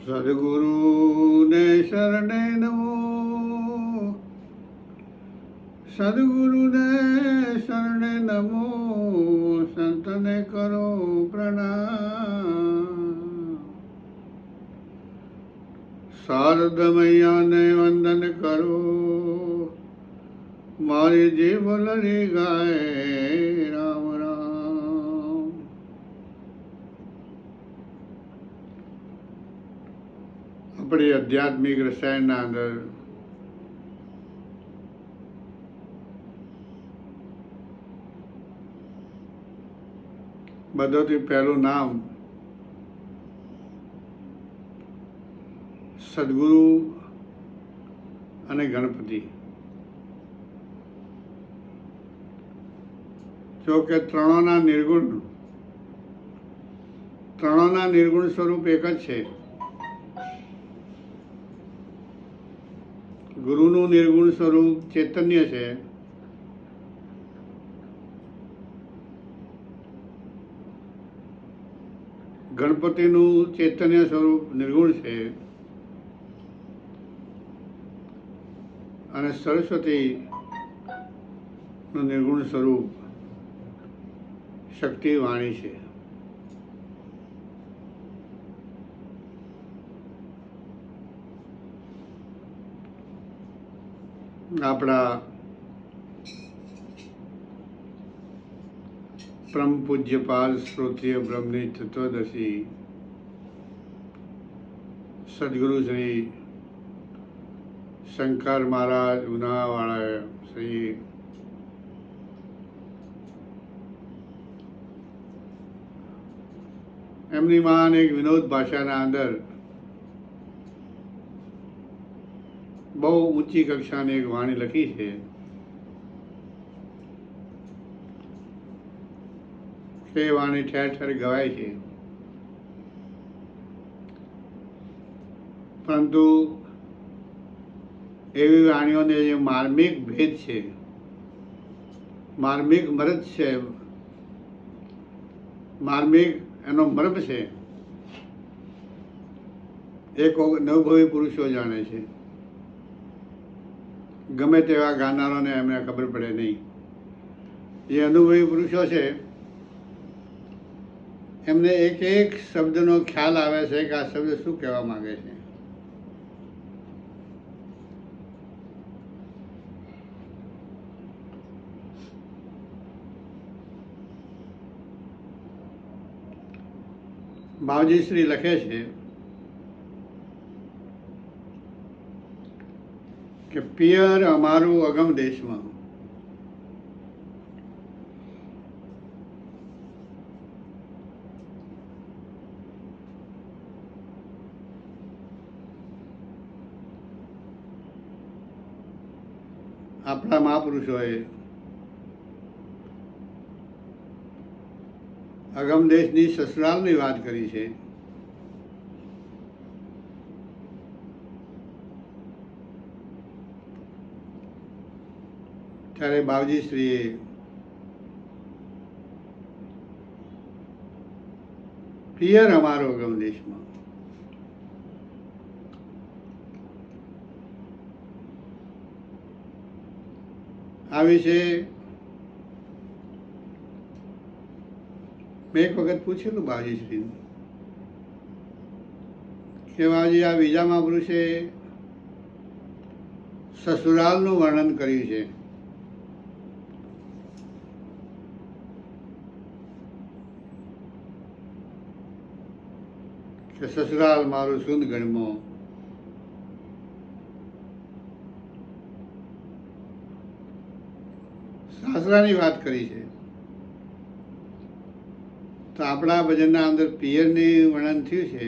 સદગુરુને શરણે નમો, સદગુરુને શરણે નમો, સંતને કરો પ્રણામ, શારદમૈયાને વંદન કરો, મારી જીવ લડી ગાય રામ રામ. આપણી આધ્યાત્મિક રસાયણના અંદર બધોથી પહેલું નામ સદગુરુ અને ગણપતિ. જો કે ત્રણોના નિર્ગુણ સ્વરૂપ એક જ છે. ગુરુનું નિર્ગુણ સ્વરૂપ ચૈતન્ય છે, ગણપતિનું ચૈતન્ય સ્વરૂપ નિર્ગુણ છે, અને સરસ્વતીનું નિર્ગુણ સ્વરૂપ શક્તિ વાણી છે. આપણા પરમ પૂજ્યપાદ શ્રોત્રિય બ્રહ્મની તત્વદર્શી સદગુરુ શ્રી શંકર મહારાજ ઉનાવાળા શ્રી એમની મહાન એક વિનોદ ભાષાના અંદર બહુ ઊંચી કક્ષાની એક વાણી લખી છે કે વાણી ઠેર ઠેર ગવાય છે, પરંતુ એવી વાણીઓને જે માર્મિક ભેદ છે, માર્મિક મરજ છે, માર્મિક એનો મર્મ છે, એક અનુભવી પુરુષો જાણે છે. ગમે તેવા ગાનારોને એમને ખબર પડે નહીં. જે અનુભવી પુરુષો છે એમને એક એક શબ્દનો ખ્યાલ આવે છે કે આ શબ્દ શું કહેવા માંગે છે. બાવજી શ્રી લખે છે કે પિયર અમારું અગમ દેશમાં, આપણા મહાપુરુષોએ અગમ દેશની સસુરાલની વાત કરી છે. ત્યારે બાવજી શ્રીએ પિયર અમારો અગમ દેશમાં, આ વિશે મેં એક વખત પૂછેલું બાવજી શ્રી કે બાવજી આ બીજા મહાપુરુષે સસુરાલનું વર્ણન કર્યું છે, કે સસુરાલ મારું સુંદ ગણમો, સાસરાની વાત કરી છે. તો આપણા ભજનના અંદર પિયરની વર્ણન થયું છે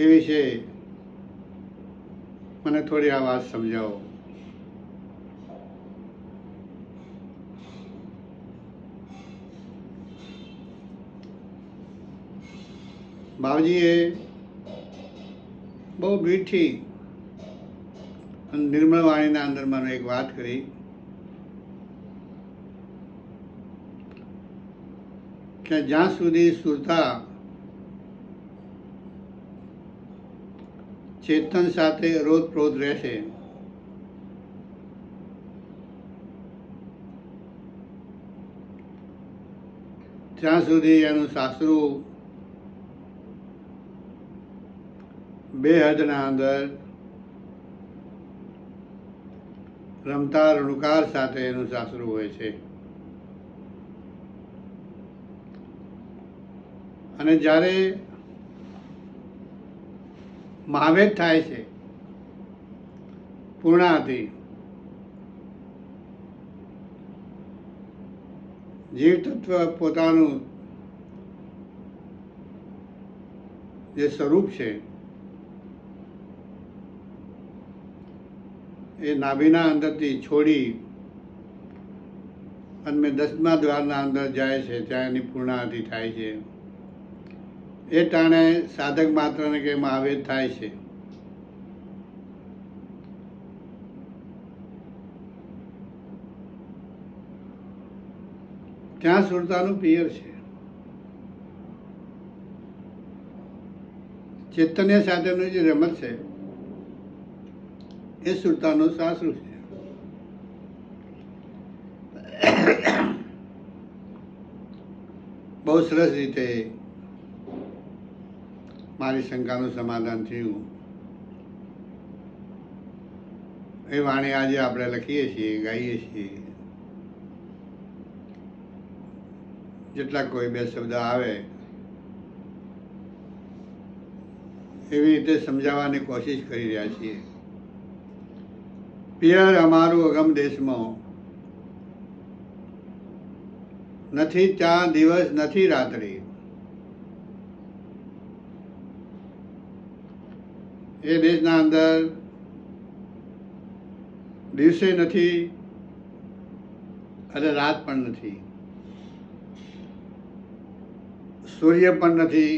એ વિશે મને થોડી આ વાત સમજાવો. બાવજીએ બહુ મીઠી અને નિર્મળ વાણીના અંદર મને એક વાત કરી કે જ્યાં સુધી સુરતા ચેતન સાથે રોતપ્રોત રહેશે ત્યાં સુધી એનું સાસરું બેહદના અંદર રમતા રણુકાર સાથે એનું સાસરું હોય છે. અને જ્યારે મહાવેદ થાય છે પૂર્ણાહુતિ, જીવ તત્વ પોતાનું જે સ્વરૂપ છે એ નાભીના અંદરથી છોડી અને 10મા દ્વારના અંદર જાય છે, ત્યાં એની પૂર્ણાહુતિ થાય છે. એ ટાણે સાધક માત્રને કે મહાવેદ થાય છે. ત્યાં સુરતાનું પિયર છે. ચૈતન્ય સાથેનું જે રમત છે એ સુરતાનું સાસરું છે. બહુ સરસ રીતે મારી શંકાનું સમાધાન થયું. એ વાણી આજે આપણે લખીએ છીએ, ગાઈએ છીએ. જેટલા કોઈ બે શબ્દ આવે એવી રીતે સમજાવવાની કોશિશ કરી રહ્યા છીએ. પિયર અમારું અગમ દેશમાં, નથી ત્યાં દિવસ નથી રાત્રિ. એ દેશના અંદર દિવસે નથી અને રાત પણ નથી, સૂર્ય પણ નથી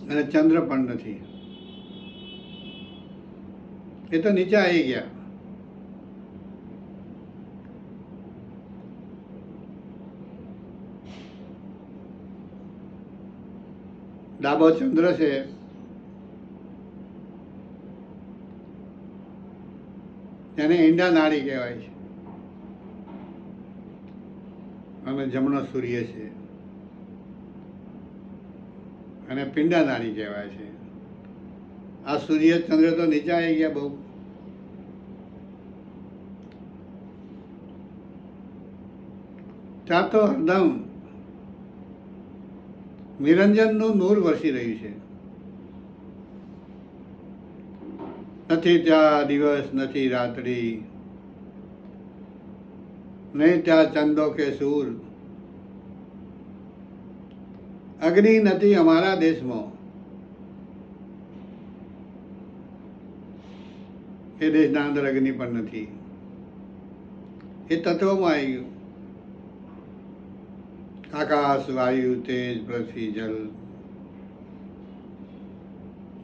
અને ચંદ્ર પણ નથી. એ તો નીચે આવી ગયા. ડાબો ચંદ્ર છે એને ઈંડા નાડી કહેવાય છે અને જમણો સૂર્ય છે અને પિંડા નાડી કહેવાય છે. આ સૂર્ય ચંદ્ર તો નીચે આવી ગયા બહુ. ત્યાં તો હરદમ નિરંજનનું નૂર વરસી રહ્યું છે. નથી ત્યાં દિવસ નથી રાત્રિ, નહીં ત્યાં ચંદો કે સૂર. અગ્નિ નથી અમારા દેશમાં, એ દેશના અંદર અગ્નિ પણ નથી. એ તત્વમાં આવી ગયું. આકાશ, વાયુ, તેજ, પૃથ્વી, જલ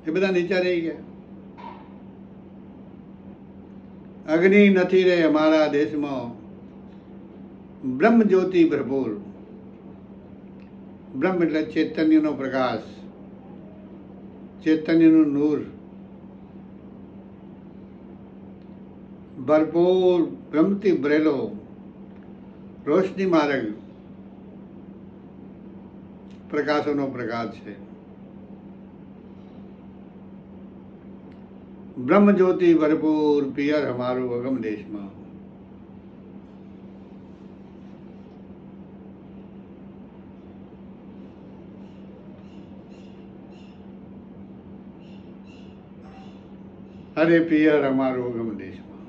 એ બધા નીચે રહી ગયા. અગ્નિ નથી રે અમારા દેશમાં, બ્રહ્મ જ્યોતિ ભરપૂર. બ્રહ્મ એટલે ચૈતન્યનો પ્રકાશ, ચૈતન્યનું નૂર, ભરપૂર બ્રહ્મથી ભરેલો રોશની માર્ગ, પ્રકાશોનો પ્રકાશ છે. બ્રહ્મ જ્યોતિ ભરપૂર પિયર હમારું અગમ દેશમાં. અરે પિયર અમારું અગમ દેશમાં.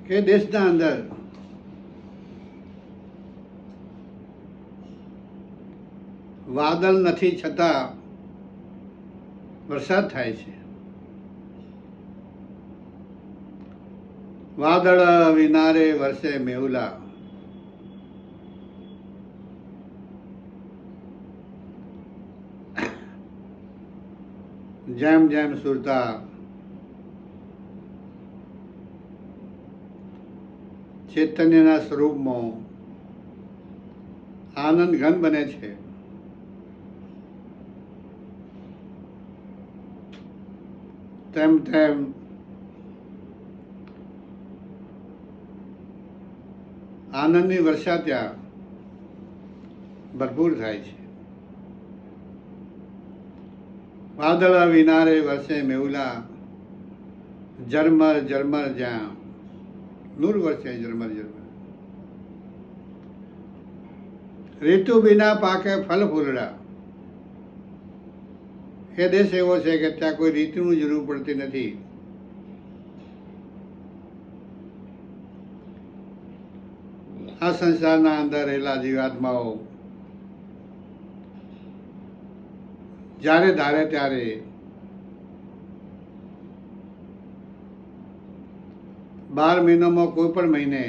કે દેશના અંદર વાદળ નથી છતાં વરસાદ થાય છે. વાદળ વિનારે વરસે મેહુલા. જેમ જેમ સુરતા ચૈતન્યના સ્વરૂપમાં આનંદ ઘન બને છે, તેમ તેમ આનંદની વર્ષા ત્યાં ભરપૂર થાય છે. વાદળા વિનારે વર્ષે મેહુલા, ઝરમર ઝરમર જ્યાં નૂર વર્ષે ઝરમર ઝરમર. ઋતુ વિના પાકે ફલ ફૂલડા. એ દેશ એવો છે કે ત્યાં કોઈ ઋતુની જરૂર પડતી નથી. આ સંસારના અંદર રહેલા જીવાત્માઓ જ્યારે ધારે ત્યારે 12 મહિનામાં કોઈ પણ મહિને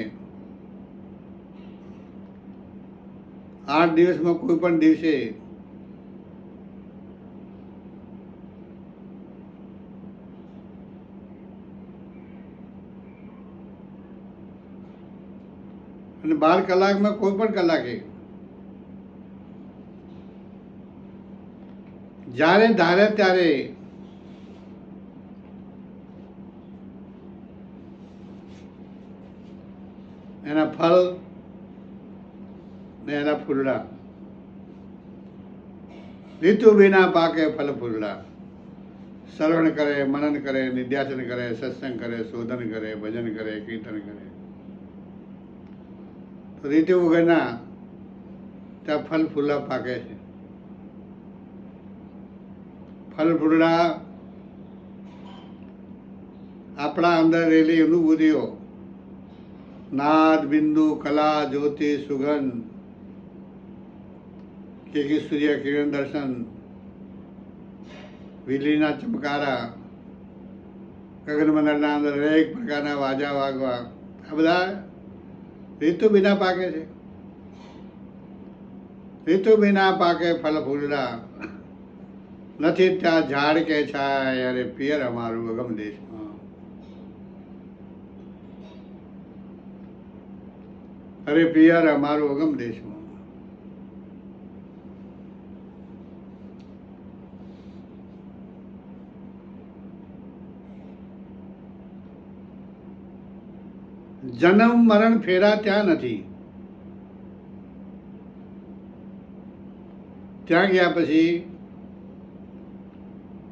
8 દિવસમાં કોઈ પણ દિવસે અને 12 કલાકમાં કોઈ પણ કલાકે જ્યારે ધારે ત્યારે એના ફળ ને એના ફૂલડા. ઋતુ વિના પાકે ફલ ફૂલડા. શ્રવણ કરે, મનન કરે, નિધ્યાસન કરે, સત્સંગ કરે, શોધન કરે, ભજન કરે, કીર્તન કરે. ઋતુ વગરના ત્યાં ફલ ફૂલા પાકે છે. ફલ ફૂલડા આપણા અંદર રહેલી અનુભૂતિઓ, નાદ, બિંદુ, કલા, જ્યોતિ, સુગંધ, કે સૂર્ય કિરણ દર્શન, વીજળીના ચમકારા, ગગનમંડળના અંદર દરેક પ્રકારના વાજા વાગવા, આ બધા ઋતુ વિના પાકે છે. ઋતુ વિના પાકે ફલ ફૂલડા. નથી ત્યાં ઝાડ કે છાય, અરે પિયર અમારું અગમ દેશમાં. અરે પિયર અમારું અગમ દેશમાં. જન્મ મરણ ફેરા ત્યાં નથી. ત્યાં ગયા પછી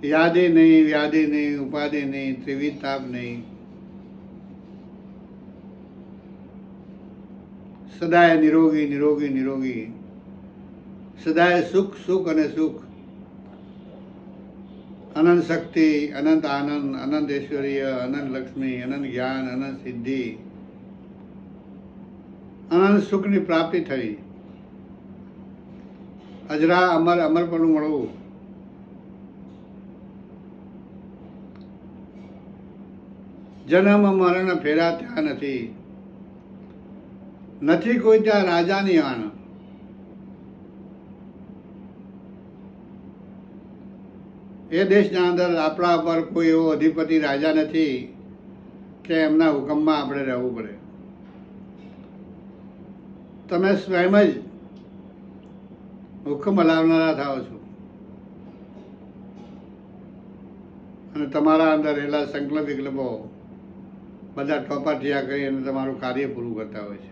યાદે નહીં, વ્યાધિ નહીં, ઉપાધિ નહીં, ત્રિવિધ તાપ નહીં. સદાય નિરોગી નિરોગી નિરોગી. સદાય સુખ સુખ અને સુખ. અનંત શક્તિ, અનંત આનંદ, અનંત ઐશ્વર્ય, અનંત લક્ષ્મી, અનંત જ્ઞાન, અનંત સિદ્ધિ, અનંત સુખની પ્રાપ્તિ થઈ. અજરા અમર અમરપણું મળવું. જન્મ મરણ ફેરા ત્યાં નથી. નથી કોઈ ત્યાં રાજાની આણ. એ દેશના અંદર આપણા પર કોઈ એવો અધિપતિ રાજા નથી કે એમના હુકમમાં આપણે રહેવું પડે. તમે સ્વયં જ હુકમ હલાવનારા થાઓ છો અને તમારા અંદર રહેલા સંકલ્પ વિકલ્પો બધા ટોપાટિયા કરી અને તમારું કાર્ય પૂરું કરતા હોય છે.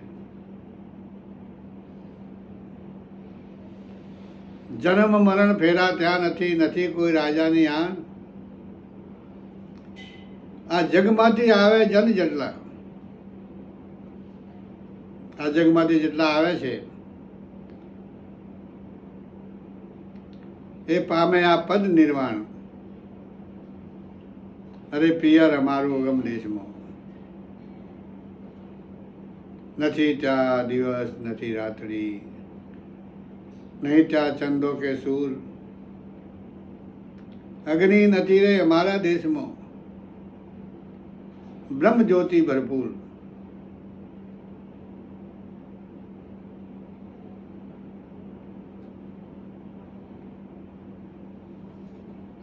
જન્મ મરણ ફેરા ત્યાં નથી. નથી કોઈ રાજાની આણ. આ જગમાંથી આવે જન જેટલા, આ જગમાંથી જેટલા આવે છે એ પામે આ પદ નિર્વાણ. અરે પિયર અમારું અગમ દેશમાં. નથી ત્યાં દિવસ, નથી રાત્રિ, નહીં ત્યાં ચંદો કે સૂર. અગ્નિ નથી રે અમારા દેશમાં. બ્રહ્મ જ્યોતિ ભરપૂર.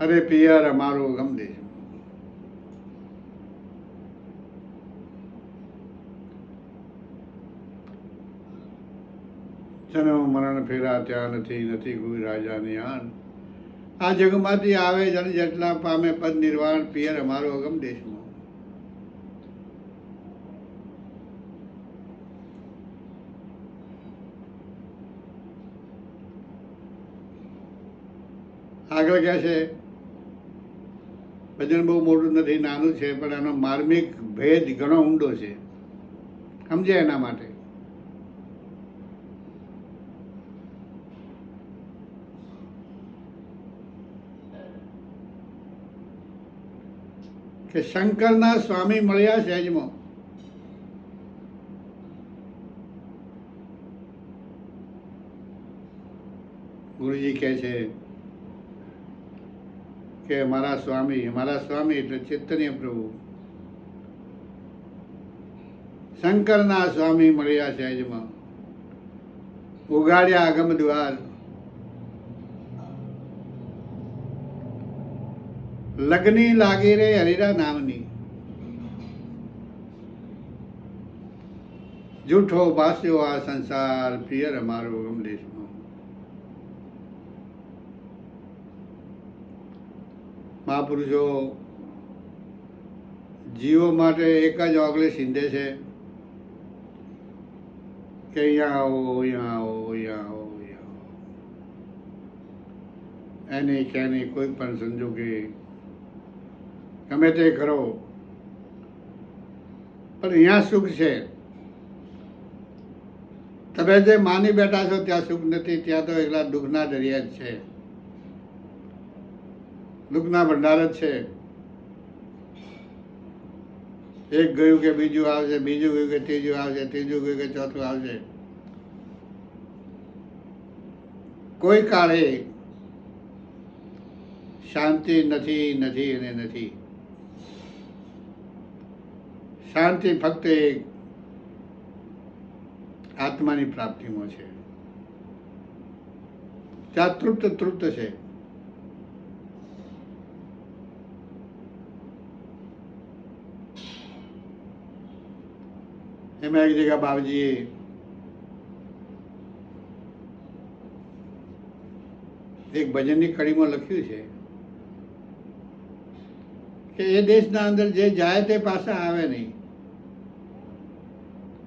અરે પિયર અમારું અગમ દેશ. જન્મ મરણ ફેરા ત્યાં નથી. નથી કોઈ રાજાની આણ. આ જગમાંથી આવે જન જેટલા પામે પદ નિર્વાણ પિયર અમારો અગમ દેશમાં. આગળ કહે છે ભજન બહુ મોટું નથી, નાનું છે, પણ એનો માર્મિક ભેદ ઘણો ઊંડો છે, સમજે એના માટે. કે શંકરના સ્વામી મળ્યા સહેજમાં. ગુરુજી કહે છે કે મારા સ્વામી એટલે ચૈતન્ય પ્રભુ, શંકરના સ્વામી મળ્યા સહેજમાં, ઉગાડ્યા આગમ દ્વાર, લગ્ની લાગી રે હરિરા નામની, જૂઠો ભાસ્યો આ સંસાર પિયર અમારો અગમ દેશમાં. મહાપુરુષો જીવો માટે એક જ ઓગળી સીંધે છે કે અહીંયા આવો, અહીંયા આવો, અહીંયા આવો, અહીંયા આવો. એની ક્યાંની કોઈ પણ સંજોગે ગમે તે કરો, પણ અહીંયા સુખ છે. તમે જે માની બેઠા છો ત્યાં સુખ નથી, ત્યાં તો એકલા દુઃખના દરિયા જ છે, દુઃખના ભંડાર જ છે. એક ગયું કે બીજું આવશે, બીજું ગયું કે ત્રીજું આવશે, ત્રીજું ગયું કે ચોથું આવશે. કોઈ કાળે શાંતિ નથી, નથી અને નથી. શાંતિ ફક્ત એક આત્માની પ્રાપ્તિમાં છે, ત્યાં તૃપ્ત છે. એમાં એક જગ્યા બાબજીએ એક ભજનની કડીમાં લખ્યું છે કે એ દેશના અંદર જે જાય તે પાછા આવે નહીં,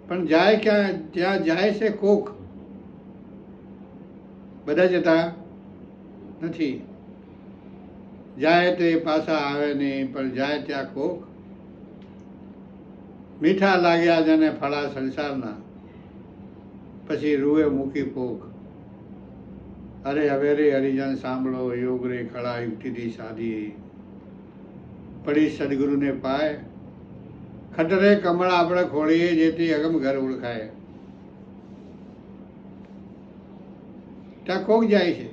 પણ જાય ક્યાં? ત્યાં જાય છે કોક, બધા જતા નથી. જાય તે પાછા આવે નહીં, પણ જાય ત્યાં કોક. મીઠા લાગ્યા જેને ફળા સંસારના, પછી રૂએ મૂકી પોક. અરે હવે રે હરિજન સાંભળો, યોગ રે કળા યુક્તિથી સાધી, પડી સદગુરુને પાય, ખટરે કમળ આપણે ખોળીએ, જેથી અગમ ઘર ઓળખાય. ત્યાં કોક જાય છે,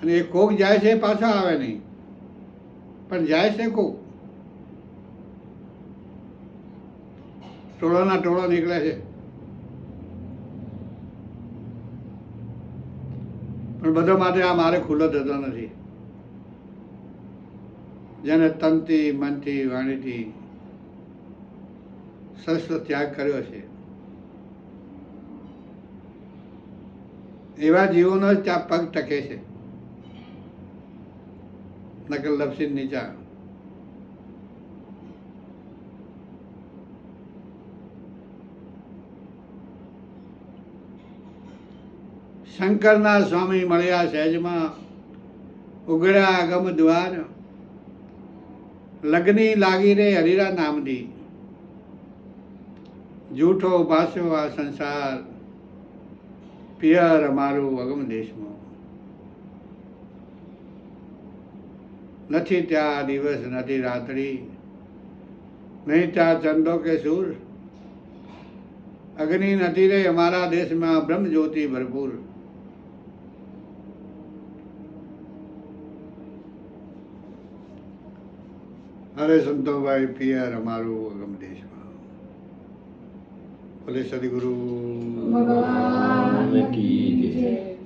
અને એ કોક જાય છે પાછો આવે નહીં, પણ જાય છે કોક. ટોળાના ટોળા નીકળે છે, પણ બધો માટે આ મારે ખુલ્લો થતો નથી. જેને તનથી, મનથી, વાણીથી સર્વસ્વ ત્યાગ કર્યો છે, એવા જીવોનો જ ત્યાં પગ ટકે છે, નકલ લપસી નીચા. શંકરના સ્વામી મળ્યા સહેજમાં, ઉઘડ્યા આગમ દ્વાર, લગ્ની લાગી રે હરિરા નામની, જૂઠો ભાસ્યો આ સંસાર પિયર અમારું અગમ દેશમાં. નથી ત્યાં દિવસ, નથી રાત્રિ, નહીં ત્યાં ચંદો કે સૂર, અગ્નિ નથી રે અમારા દેશમાં બ્રહ્મ જ્યોતિ ભરપૂર. અરે સંતોભાઈ પિયર અમારું અગમ દેશમાં. બોલે સદગુરુ ભગવાન કી જય.